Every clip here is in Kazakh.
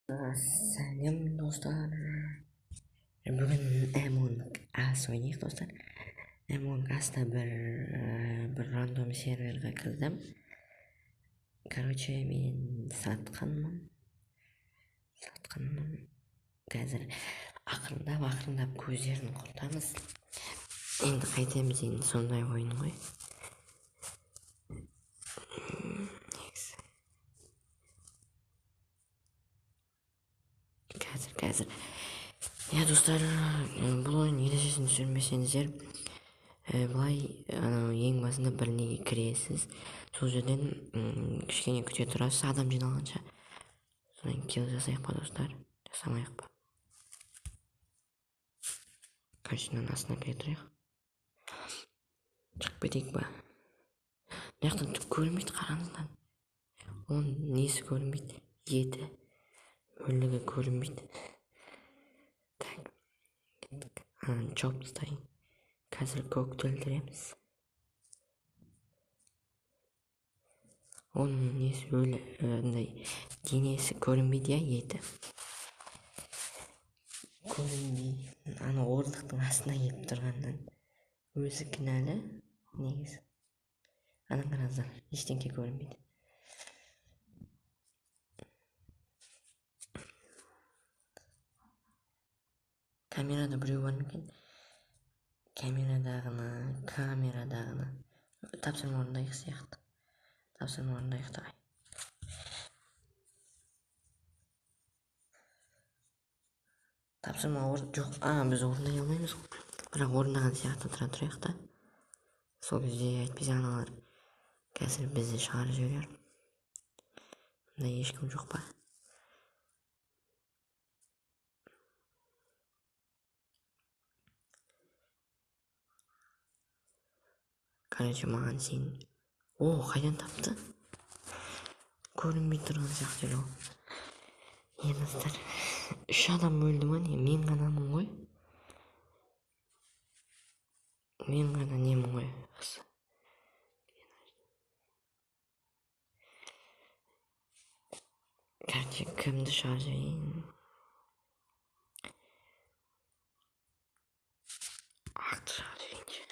Сәлем достар. Бүгін Among Us ойнайық достар. Among Us'та бір рандом серверға кірдім. Короче, мен сатқанмын. Қазір ақырындап көздерін құртамыз. Енді қайтеміз, енді сондай ойын ғой. Қазір. Я достар, бұл ойын ережесін түсірмесеңіздер, былай ең басында бір неге кіресіз. Сол жерден кішкене күте тұрасыз, адам жиналғанша. Содан килл жасайық па достар? Жасамайық па? Короче, астына кіре тұрайық. Шығып кетейік па? Бұл жақтан түк көрінбейді, қараңыздар. Оның несі көрінбейді? Еті, өлігі көрінбейді. Так, чоп тастайын. Қазір көкті өлтіреміз. Оның несі өлі, денесі көрінбейді, я, еті. Көрінбейді. Ана орындықтың астына келіп тұрғаннан өзі кінәлі, негізі. Ана қараңыздар, ештеңке көрінбейді. Камерада біреу бар екен. Камерадағыны. Тапсырма орындайық сияқты. Тағай. Тапсырма жоқ. Біз орындай алмаймыз. Бірақ орындаған сияқты тұра тұрайық та. Сол кезде әйтпесе аналар қазір бізді шығарып жіберер. Мұнда ешкім жоқ па? Короче, маған сен... қайдан тапты? Көрінбей тұрған сияқты жол. Достар, 3 адам өлді ма не? Мен ғанамын ғой. Мен ғана немін ғой. Короче, кімді шығарайын? Ақты шығарайыншы.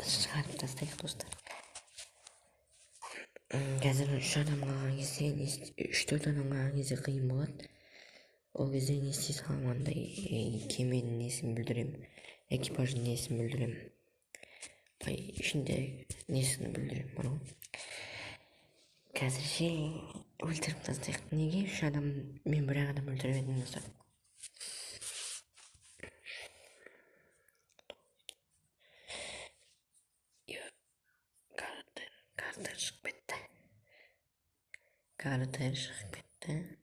Шығарып тастайық достар. Қазір 3 адам қалған кезде, 3-4 адам қалған кезде қиын болады. Ол кезде не істей саламандай, кеменің несін бүлдірем, экипаждың несін бүлдірем. Ішінде несін бүлдірем, бару. Қазірше өлтіріп тастайық. Неге 3 адам, мен 1 адам өлтіріп едім достар. Картер шығып кетті.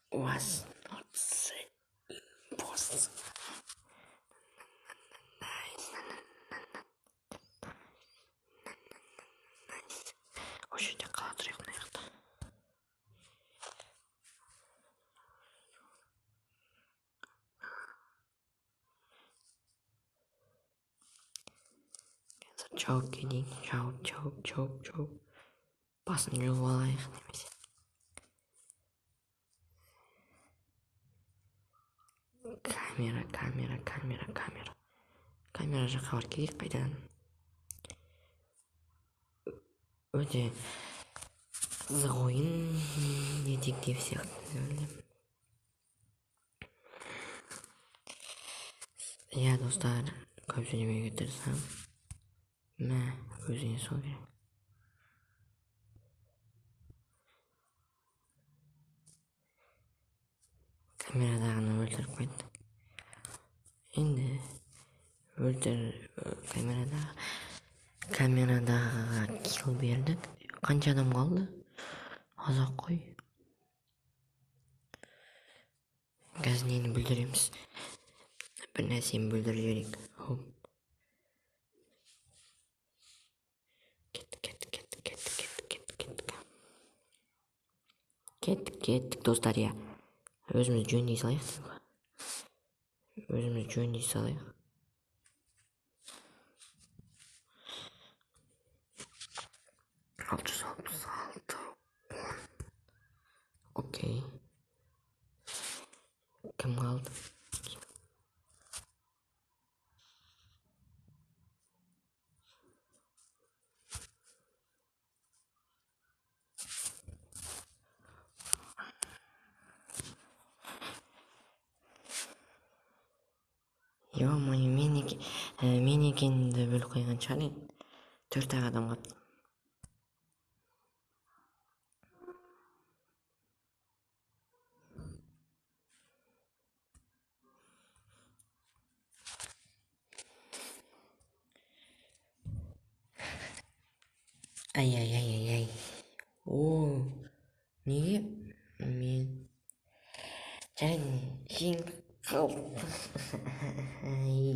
Was not say boss. О жерде қала тұрайық мына жақта. Чауып келейін, чауып. Басын жауып алайық немесе. Камера. Камера жаққа бар керек қайдан. Өте қызық ойын, детектив сияқты. Я достар, көп сөйлемеуге тырысамын. Мә, өзіне сол керек. Камерадағыны өлтіріп қойды. Енді камерадағыға килл бердік. Қанша адам қалды? Азақ қой. Қазір нені бүлдіреміз? Бір нәрсені бүлдіріп жіберейік. Кеттік достар, я. Өзіміз жөндей салайық. Окей. Кім қалды? Ё-моё, мен екенімді бөліп қойған шығар енді. 4 ақ адам қалыпты. Ай. О, неге мен жеңіп қалдым.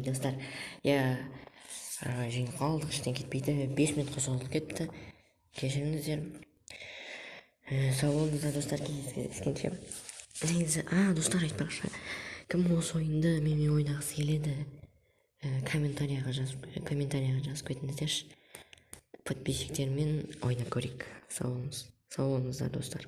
Достар, жеңіп қалдық, іштен кетпейді. 5 минутқа созылып кетті. Кешіріңіздер. Сау болыңыздар достар, кездескенше. Негізі, достар, айтпақшы, кім осы ойынды менімен ойнағысы келеді, комментарияға жазып кетіңіздерші. Подписчиктермен ойнап көрейік. Сау болыңыздар достар.